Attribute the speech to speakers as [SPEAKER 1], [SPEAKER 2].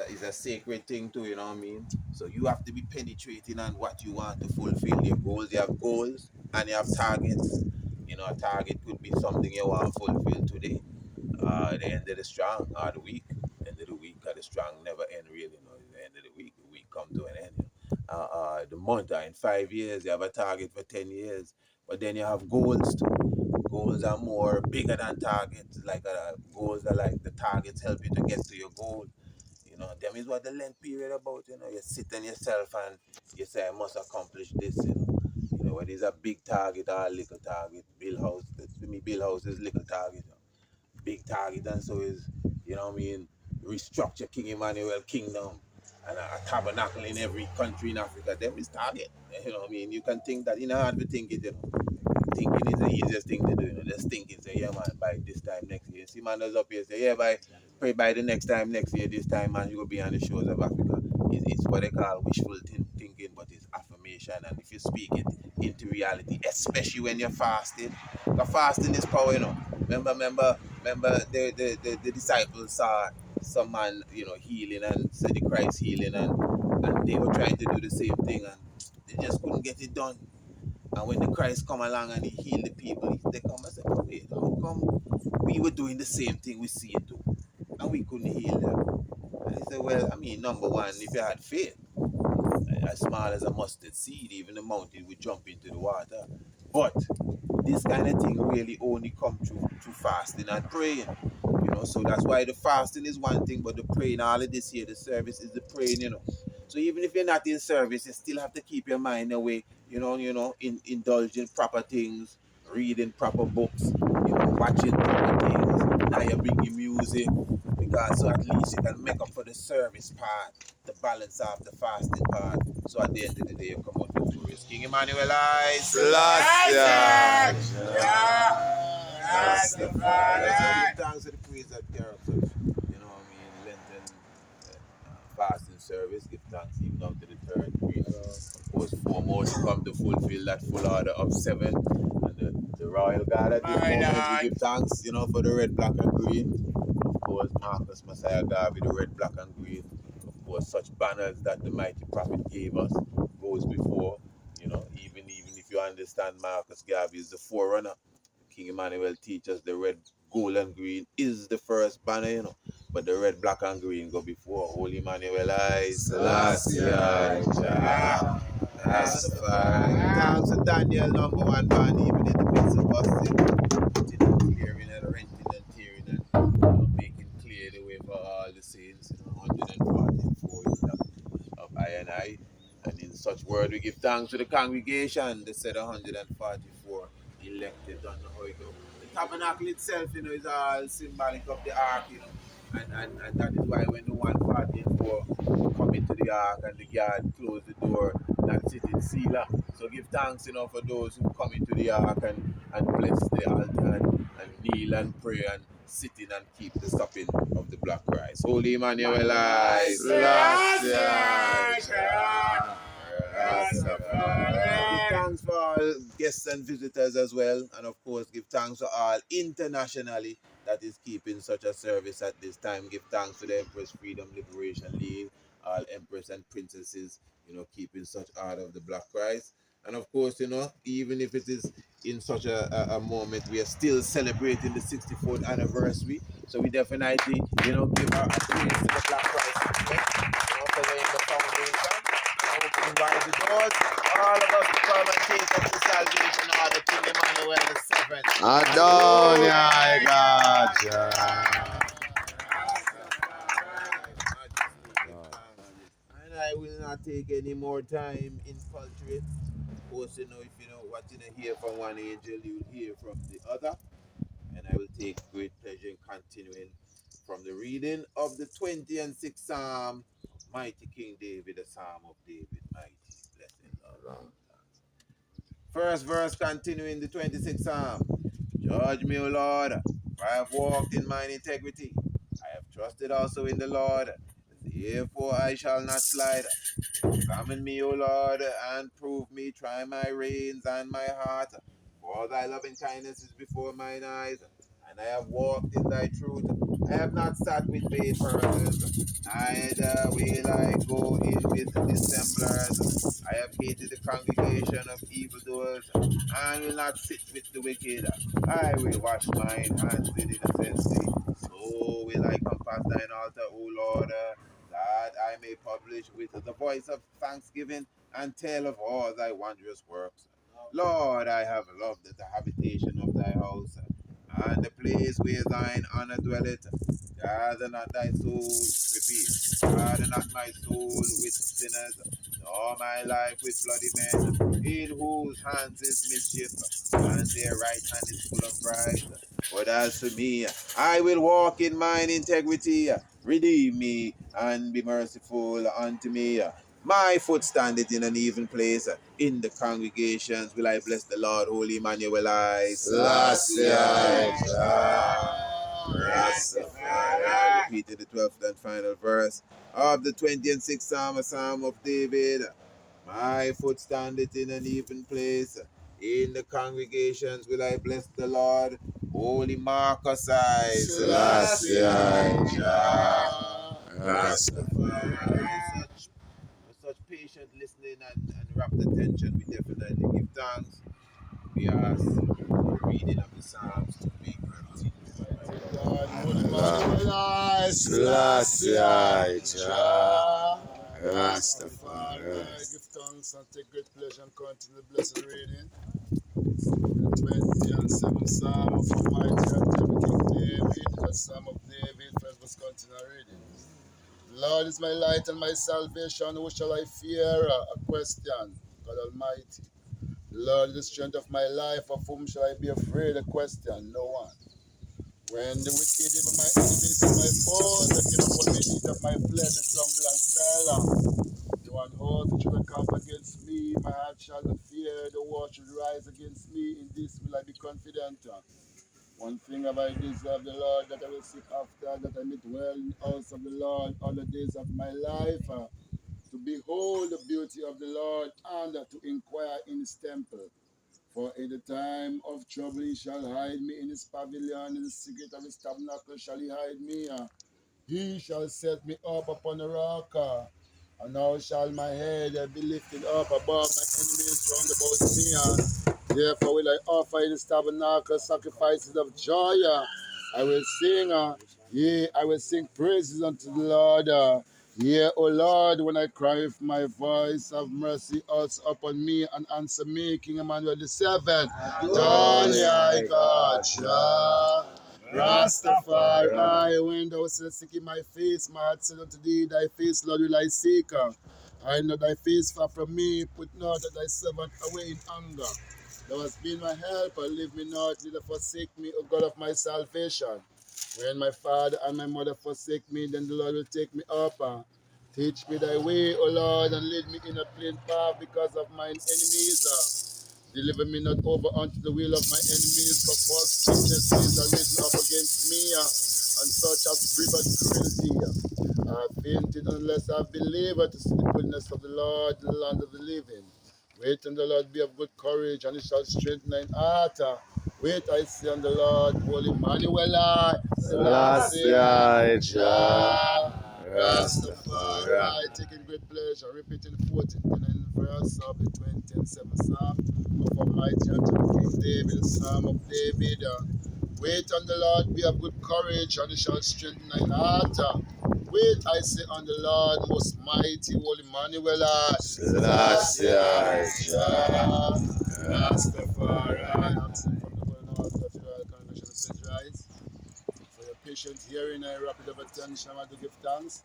[SPEAKER 1] it's a sacred thing too, you know what I mean? So you have to be penetrating on what you want to fulfill your goals. You have goals and you have targets. You know, a target could be something you want to fulfill today, the end of the strong or the week. End of the week or the strong never end really. You know, the end of the week come to an end. The month or in 5 years, you have a target for 10 years. But then you have goals too. Goals are more bigger than targets. Like goals are like the targets help you to get to your goal. You know, them is what the Lent period about. You know, you sit on yourself and you say, I must accomplish this. You know, whether it's a big target or a little target. Build house. To me, build house is little target. You know. Big target, and so is, you know what I mean, restructure King Emmanuel Kingdom and a tabernacle in every country in Africa. Them is target. You know what I mean? You can think that, you know, hard to think it, you know. Thinking is the easiest thing to do, you know. Just thinking, say, yeah, man, by this time next year. See, man, is up here, say, yeah, pray by the next time next year, this time, man, you will be on the shores of Africa. It's what they call wishful thinking, but it's affirmation. And if you speak it into reality, especially when you're fasting, because fasting is power, you know. Remember the disciples saw some man, you know, healing and said the Christ healing, and they were trying to do the same thing and they just couldn't get it done. And when the Christ come along and he healed the people, they come and say, oh, wait, how come we were doing the same thing we see it do and we couldn't heal them? And he said, well, I mean, number one, if you had faith, as small as a mustard seed, even the mountain would jump into the water. But this kind of thing really only come through fasting and praying. You know, so that's why the fasting is one thing, but the praying, all of this here, the service is the praying, you know. So even if you're not in service, you still have to keep your mind away, indulge in proper things, reading proper books, watching proper things. Now you're bringing music, because so at least you can make up for the service part, the balance of the fasting part. So at the end of the day, you come out victorious. King Emmanuel, I thanks to the praise that carry such, Lenten fasting service. Give thanks even up to the third week. Of course, 4 more to come to fulfill that full order of 7. And the royal guard at this moment, we give thanks, for the red, black, and green. Of course, Marcus Messiah God with the red, black, and green. Of course, such banners that the mighty prophet gave us goes before. Even if you understand Marcus Garvey is the forerunner. King Emmanuel teaches the red, gold, and green is the first banner, but the red, black, and green go before. Holy Emmanuel, I, Selassie, Rastafari. Thanks to Daniel, number 1 band, even in the midst of us, putting and clearing and renting and tearing and making clear the way for all the saints. 144 of I and I. And in such word, we give thanks to the congregation. They said 144 elected. Don't know how it goes. The tabernacle itself, is all symbolic of the ark, And that is why when the 144 come into the ark and the guard close the door, that sitting sealer. So give thanks, for those who come into the ark and bless the altar and kneel and pray and sit in and keep the stopping of the black Christ. Holy Emmanuel, I give thanks for all guests and visitors as well, and of course give thanks to all internationally that is keeping such a service at this time. Give thanks to the Empress Freedom Liberation League, all empress and princesses, keeping such order of the Black Christ. And of course, even if it is in such a moment, we are still celebrating the 64th anniversary. So we definitely, give our praise to the Black Christ movement, for laying the foundation. Opening wide the doors, all of us to come and take up the salvation of the King Emmanuel the 7th.
[SPEAKER 2] Adonai, God.
[SPEAKER 1] And I will not take any more time in poultry. Of course, if you know what you hear from one angel, you will hear from the other. And I will take great pleasure in continuing from the reading of the 26th Psalm. Mighty King David, the Psalm of David, mighty, blessed Lord. First verse continuing the 26th Psalm. Judge me, O Lord, for I have walked in mine integrity. I have trusted also in the Lord. Therefore I shall not slide. Examine me, O Lord, and prove me. Try my reins and my heart. For thy loving kindness is before mine eyes, and I have walked in thy truth. I have not sat with vain persons, neither will I go in with dissemblers. I have hated the congregation of evildoers, and will not sit with the wicked. I will wash mine hands in innocency. So will I compass thine altar, O Lord, that I may publish with the voice of thanksgiving and tell of all thy wondrous works. Lord, I have loved the habitation of thy house, and the place where thine honor dwelleth. Gather not thy soul, repeat, gather not my soul with sinners, nor my life with bloody men, in whose hands is mischief, and their right hand is full of bribes. But as for me, I will walk in mine integrity. Redeem me and be merciful unto me. My foot standeth in an even place. In the congregations will I bless the Lord, Holy Emmanuel. I
[SPEAKER 2] Selassie,
[SPEAKER 1] Rastafari. Repeated the 12th and final verse of the 26th Psalm, a Psalm of David. My foot standeth in an even place. In the congregations will I bless the Lord. Holy Marcus I.
[SPEAKER 2] Selassie,
[SPEAKER 1] Rastafari. Such patient listening and rapt attention, we definitely give thanks. We ask the reading of the Psalms to be continued.
[SPEAKER 3] God, Holy Emmanuel,
[SPEAKER 2] Selassie,
[SPEAKER 3] Rastafari.
[SPEAKER 2] Rastafari.
[SPEAKER 3] Give thanks and take great pleasure and continue the blessed reading. The 20 and 7th Psalm of Almighty and King David, the Psalm of David, first verse continue reading. The Lord is my light and my salvation, who shall I fear? A question, God Almighty. The Lord is the strength of my life, of whom shall I be afraid? A question, no one. When the wicked, even my enemies and my foes, that came upon me, eat of my flesh, and stumble and fell. The one host which will come against me, my heart shall not fear. The war should rise against me, in this will I be confident. One thing have I deserved the Lord, that I will seek after, that I may dwell in the house of the Lord all the days of my life, to behold the beauty of the Lord, and to inquire in his temple. For in the time of trouble he shall hide me in his pavilion, in the secret of his tabernacle shall he hide me. He shall set me up upon a rock, and now shall my head be lifted up above my enemies round about me. Therefore will I offer in his tabernacle sacrifices of joy. I will sing, yea, I will sing praises unto the Lord. Hear, O Lord, when I cry with my voice, have mercy also upon me and answer me. King Emmanuel the seventh. Done, God, Jah. Rastafari, when thou shalt seek in my face, my heart said unto thee, thy face, Lord, will I seek. I know thy face far from me, put not thy servant away in anger. Thou hast been my helper, leave me not, neither forsake me, O God of my salvation. When my father and my mother forsake me, then the Lord will take me up. Teach me thy way, O Lord, and lead me in a plain path because of mine enemies. Deliver me not over unto the will of my enemies, for false witnesses are risen up against me, and such as breathed cruelty. I have fainted unless I have believed to see the goodness of the Lord in the land of the living. Wait on the Lord, be of good courage, and he shall strengthen thine heart. Wait, I say on the Lord, Holy Emmanuel,
[SPEAKER 2] Selassie,
[SPEAKER 3] Jah.
[SPEAKER 2] Rastafari.
[SPEAKER 3] Rastafari, taking great pleasure, repeating the 14th verse of the 27th Psalm of Almighty and King David, the Psalm of David. Wait on the Lord, be of good courage, and he shall strengthen thine heart. Wait, I say on the Lord, most mighty, Holy Emmanuel,
[SPEAKER 2] Selassie,
[SPEAKER 3] Jah. Rastafari. I'm sent from the golden altar of the Royal Congregation of Saint Rise. For your patient hearing and rapid of attention, I want to give thanks.